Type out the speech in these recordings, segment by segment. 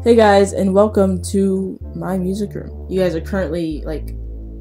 Hey guys, and welcome to my music room. You guys are currently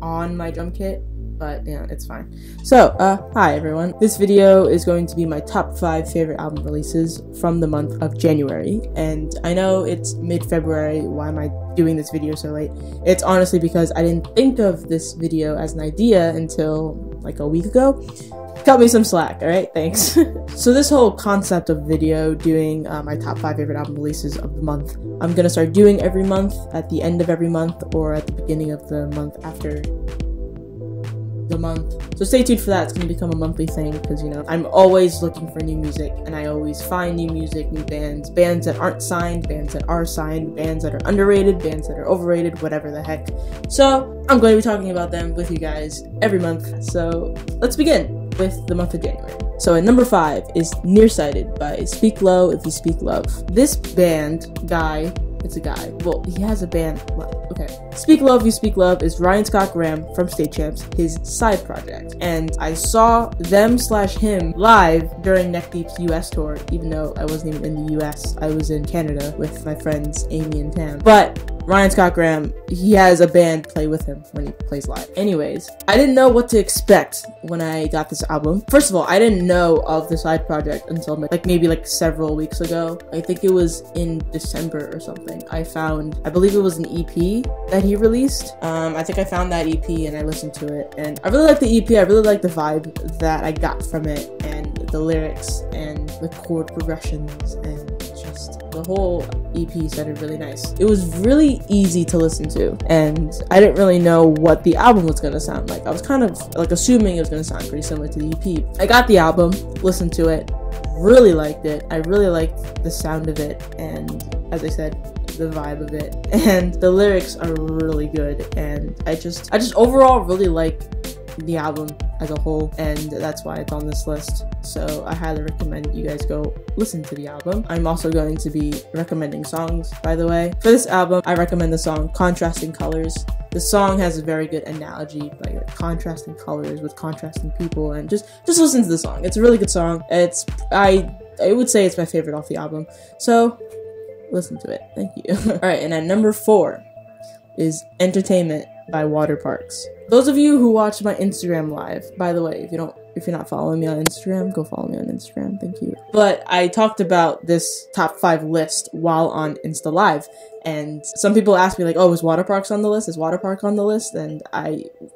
on my drum kit, but yeah, it's fine. So, hi everyone. This video is going to be my top 5 favorite album releases from the month of January. And I know it's mid-February, why am I doing this video so late? It's honestly because I didn't think of this video as an idea until like a week ago. Cut me some slack, alright? Thanks. So this whole concept of video doing my top 5 favorite album releases of the month, I'm gonna start doing every month, at the end of every month, or at the beginning of the month after the month. So stay tuned for that. It's gonna become a monthly thing because, you know, I'm always looking for new music and I always find new music, new bands, bands that aren't signed, bands that are signed, bands that are underrated, bands that are overrated, whatever the heck. So I'm going to be talking about them with you guys every month. So let's begin with the month of January. So at number 5 is Nearsighted by Speak Low If You Speak Love. This band, guy, it's a guy. Well, he has a band. Okay. Speak Low If You Speak Love is Ryan Scott Graham from State Champs, his side project. And I saw them/him live during Neck Deep's US tour, even though I wasn't even in the US. I was in Canada with my friends Amy and Tam. But Ryan Scott Graham, he has a band play with him when he plays live. Anyways, I didn't know what to expect when I got this album. First of all, I didn't know of the side project until maybe several weeks ago. I think it was in December or something. I believe it was an EP that he released. I think I found that EP and I listened to it. And I really like the EP. I really like the vibe that I got from it and the lyrics and the chord progressions and just the whole EP sounded really nice. It was really easy to listen to, and I didn't really know what the album was gonna sound like. I was kind of assuming it was gonna sound pretty similar to the EP. I got the album, listened to it, really liked it. I really liked the sound of it, and as I said, the vibe of it, and the lyrics are really good, and I just overall really like the album as a whole, and that's why it's on this list. So I highly recommend you guys go listen to the album. I'm also going to be recommending songs, by the way. For this album, I recommend the song Contrasting Colors. The song has a very good analogy, like contrasting colors with contrasting people, and just listen to the song. It's a really good song. I would say it's my favorite off the album. So listen to it. Thank you. Alright, and at number 4 is Entertainment by Waterparks. Those of you who watch my Instagram live, by the way, if you're not following me on Instagram, go follow me on Instagram. Thank you. But I talked about this top 5 list while on Insta Live, and some people asked me oh, is Waterparks on the list? Is Waterpark on the list? And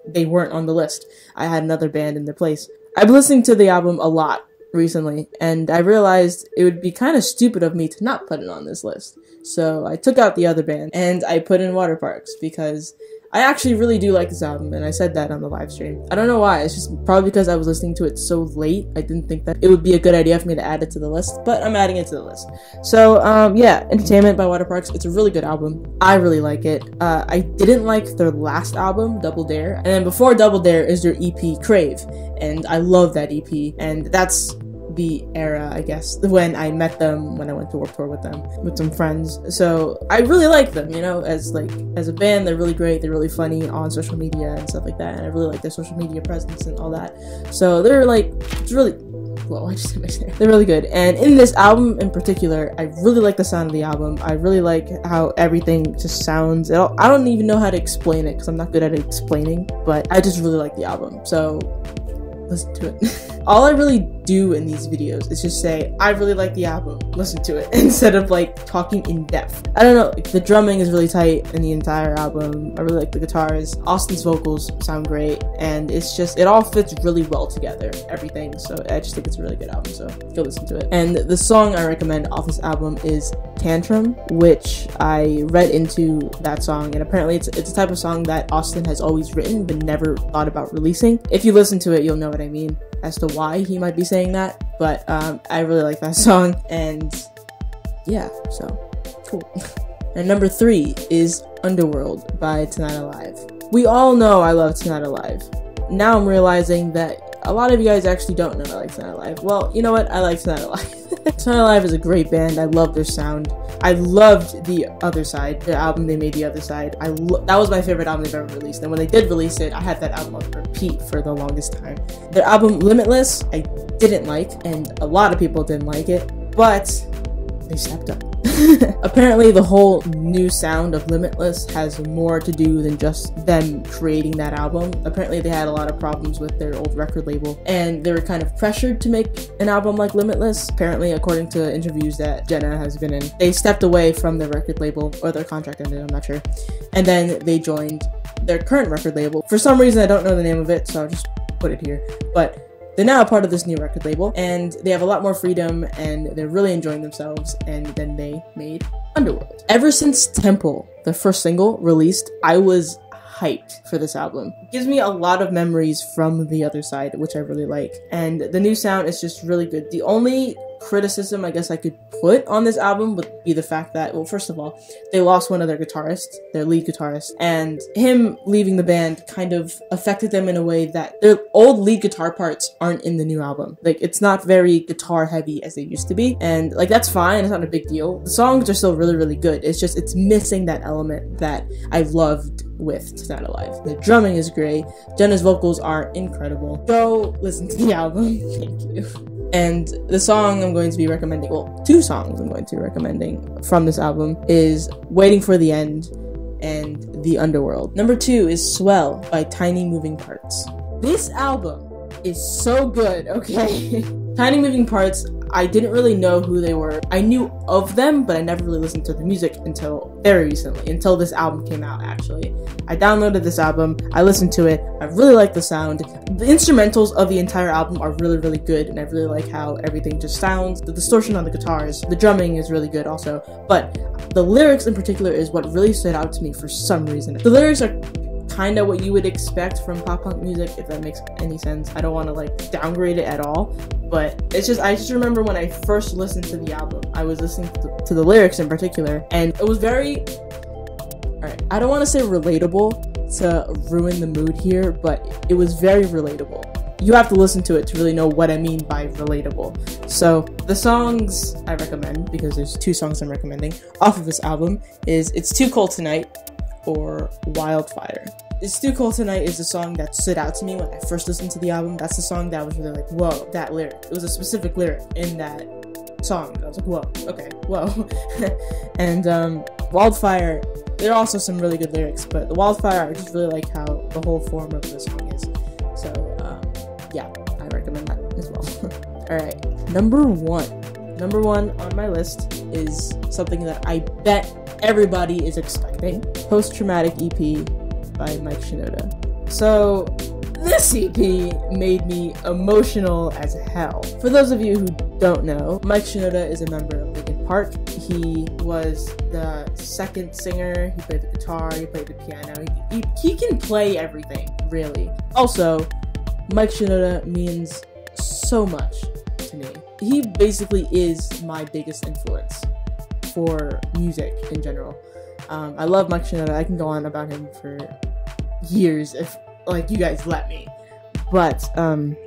they weren't on the list. I had another band in their place. I've been listening to the album a lot recently, and I realized it would be kind of stupid of me to not put it on this list. So I took out the other band and I put in Waterparks because I actually really do like this album, and I said that on the live stream. I don't know why, it's just probably because I was listening to it so late. I didn't think that it would be a good idea for me to add it to the list, but I'm adding it to the list. So, yeah, Entertainment by Waterparks, it's a really good album. I really like it. I didn't like their last album, Double Dare, and then before Double Dare is their EP, Crave, and I love that EP, and that's the era, I guess, when I met them, when I went to Warped Tour with them, with some friends. So I really like them, you know, as a band. They're really great, they're really funny on social media and stuff like that, and I really like their social media presence and all that. So they're it's really, well, I just said my name. They're really good. And in this album in particular, I really like the sound of the album. I really like how everything just sounds. I don't even know how to explain it because I'm not good at explaining, but I just really like the album. So listen to it. All I really do in these videos is just say, I really like the album, listen to it, instead of talking in depth. I don't know, the drumming is really tight in the entire album. I really like the guitars. Austin's vocals sound great, and it all fits really well together, everything. So I just think it's a really good album, so go listen to it. And the song I recommend off this album is Tantrum, which I read into that song, and apparently it's a type of song that Austin has always written but never thought about releasing. If you listen to it, you'll know what I mean as to why he might be saying that, but I really like that song, and yeah, so cool. And number 3 is Underworld by Tonight Alive. We all know I love Tonight Alive. Now I'm realizing that a lot of you guys actually don't know I like Tonight Alive. Well, you know what? I like Tonight Alive. Tonight Alive is a great band. I love their sound. I loved The Other Side, the album they made, The Other Side. That was my favorite album they've ever released, and when they did release it, I had that album on repeat for the longest time. Their album Limitless, I didn't like, and a lot of people didn't like it, but they stepped up. Apparently the whole new sound of Limitless has more to do than just them creating that album. Apparently they had a lot of problems with their old record label, and they were kind of pressured to make an album like Limitless. Apparently, according to interviews that Jenna has been in, they stepped away from the record label, or their contract ended, I'm not sure, and then they joined their current record label. For some reason, I don't know the name of it, so I'll just put it here, but they're now a part of this new record label, and they have a lot more freedom, and they're really enjoying themselves, and then they made Underworld. Ever since Temple, the first single, released, I was hyped for this album. It gives me a lot of memories from The Other Side, which I really like, and the new sound is just really good. The only criticism I guess I could put on this album would be the fact that, well, first of all, they lost one of their guitarists, their lead guitarist, and him leaving the band kind of affected them in a way that their old lead guitar parts aren't in the new album. Like, it's not very guitar heavy as they used to be, and like, that's fine, it's not a big deal. The songs are still really, really good. It's just, it's missing that element that I loved with Tonight Alive. The drumming is great. Jenna's vocals are incredible. Go listen to the album. Thank you. And the song I'm going to be recommending, well, two songs I'm going to be recommending from this album is Waiting for the End and The Underworld. Number 2 is Swell by Tiny Moving Parts. This album is so good, okay? Tiny Moving Parts, I didn't really know who they were. I knew of them, but I never really listened to the music until very recently, until this album came out, actually. I downloaded this album, I listened to it, I really like the sound. The instrumentals of the entire album are really, really good, and I really like how everything just sounds. The distortion on the guitars, the drumming is really good also, but the lyrics in particular is what really stood out to me for some reason. The lyrics are kind of what you would expect from pop punk music, if that makes any sense. I don't want to like downgrade it at all, but it's just, I just remember when I first listened to the album, I was listening to the lyrics in particular, and it was very, alright, I don't want to say relatable to ruin the mood here, but it was very relatable. You have to listen to it to really know what I mean by relatable. So the songs I recommend, because there's 2 songs I'm recommending off of this album, is It's Too Cold Tonight or Wildfire. It's Too Cold Tonight is the song that stood out to me when I first listened to the album. That's the song that was really like, whoa, that lyric. It was a specific lyric in that song. I was like, whoa, okay, whoa. And Wildfire, there are also some really good lyrics, but the Wildfire, I just really like how the whole form of the song is. So, yeah, I recommend that as well. Alright, number one on my list is something that I bet everybody is expecting. Post-Traumatic EP by Mike Shinoda. So, this EP made me emotional as hell. For those of you who don't know, Mike Shinoda is a member of Linkin Park. He was the second singer, he played the guitar, he played the piano, he can play everything, really. Also, Mike Shinoda means so much to me. He basically is my biggest influence for music in general. I love Mike Shinoda. I can go on about him for years if, like, you guys let me. But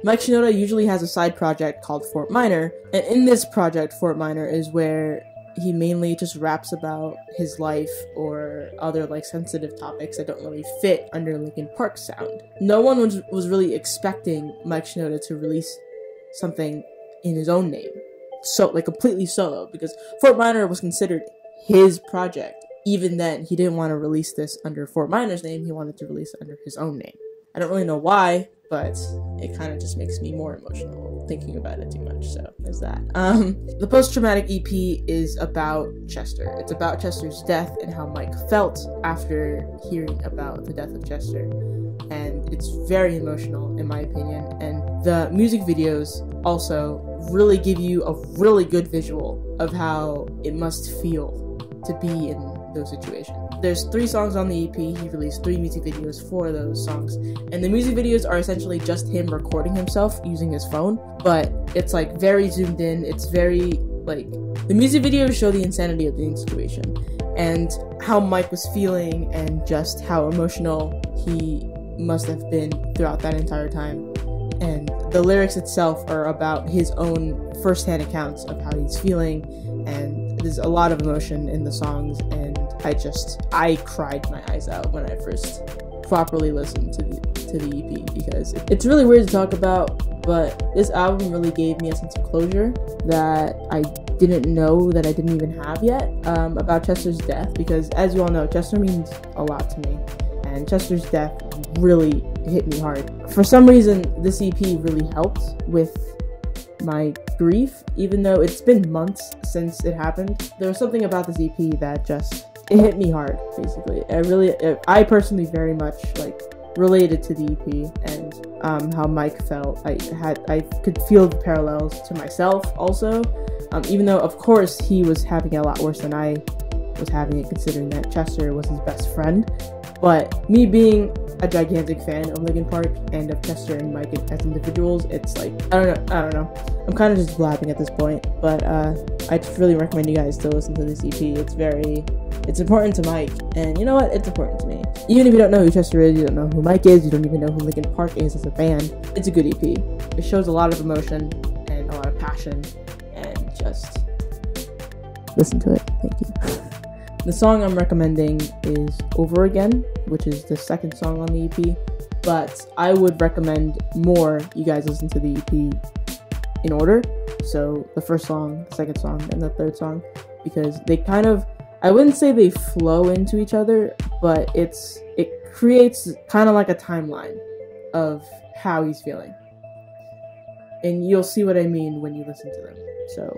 Mike Shinoda usually has a side project called Fort Minor, and in this project, Fort Minor, is where he mainly just raps about his life or other like sensitive topics that don't really fit under Linkin Park sound. No one was really expecting Mike Shinoda to release something in his own name, so like completely solo, because Fort Minor was considered his project. Even then, he didn't want to release this under Fort Minor's name, he wanted to release it under his own name. I don't really know why, but it kind of just makes me more emotional thinking about it too much, so there's that. The Post-Traumatic EP is about Chester. It's about Chester's death and how Mike felt after hearing about the death of Chester. And it's very emotional, in my opinion, and the music videos also really give you a really good visual of how it must feel to be in those situations. There's 3 songs on the EP. He released 3 music videos for those songs, and the music videos are essentially just him recording himself using his phone, but it's like very zoomed in. It's very like, the music videos show the insanity of the situation and how Mike was feeling and just how emotional he must have been throughout that entire time. And the lyrics itself are about his own first-hand accounts of how he's feeling, and there's a lot of emotion in the songs, and I cried my eyes out when I first properly listened to the EP, because it's really weird to talk about, but this album really gave me a sense of closure that I didn't know that I didn't even have yet, about Chester's death, because as you all know, Chester means a lot to me, and Chester's death really hit me hard. For some reason, this EP really helped with my grief, even though it's been months since it happened. There was something about this EP that it hit me hard, basically. I personally very much related to the EP and how Mike felt. I could feel the parallels to myself also, even though of course he was having it a lot worse than I was having it, considering that Chester was his best friend. But me being a gigantic fan of Linkin Park and of Chester and Mike as individuals, it's like, I don't know. I'm kind of just blabbing at this point, but I just really recommend you guys to listen to this EP. It's important to Mike, and you know what? It's important to me. Even if you don't know who Chester is, you don't know who Mike is, you don't even know who Linkin Park is as a band, it's a good EP. It shows a lot of emotion and a lot of passion, and just listen to it. Thank you. The song I'm recommending is Over Again, which is the second song on the EP, but I would recommend more you guys listen to the EP in order. So the first song, the second song, and the third song, because they kind of, I wouldn't say they flow into each other, but it creates kind of like a timeline of how he's feeling. And you'll see what I mean when you listen to them. So,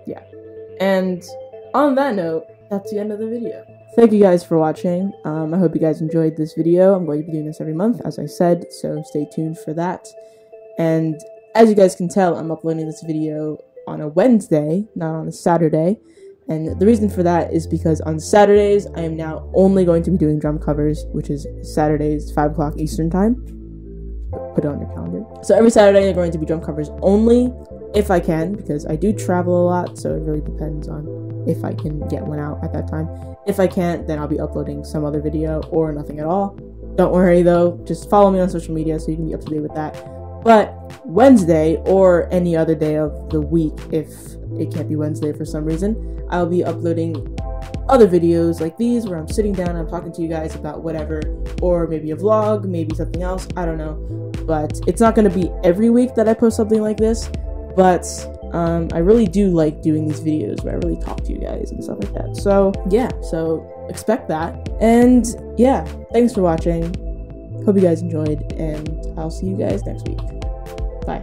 yeah. And on that note, that's the end of the video. Thank you guys for watching. I hope you guys enjoyed this video. I'm going to be doing this every month, as I said, so stay tuned for that. And as you guys can tell, I'm uploading this video on a Wednesday, not on a Saturday. And the reason for that is because on Saturdays, I am now only going to be doing drum covers, which is Saturdays, 5 o'clock Eastern time. Put it on your calendar. So every Saturday, they're going to be drum covers only, if I can, because I do travel a lot, so it really depends on if I can get one out at that time. If I can't, then I'll be uploading some other video or nothing at all. Don't worry though, just follow me on social media so you can be up to date with that. But Wednesday or any other day of the week, if it can't be Wednesday for some reason, I'll be uploading other videos like these where I'm sitting down and I'm talking to you guys about whatever, or maybe a vlog, maybe something else, I don't know. But it's not going to be every week that I post something like this, but I really do like doing these videos where I really talk to you guys and stuff like that. So yeah, so expect that. And yeah, thanks for watching. Hope you guys enjoyed, and I'll see you guys next week. Bye.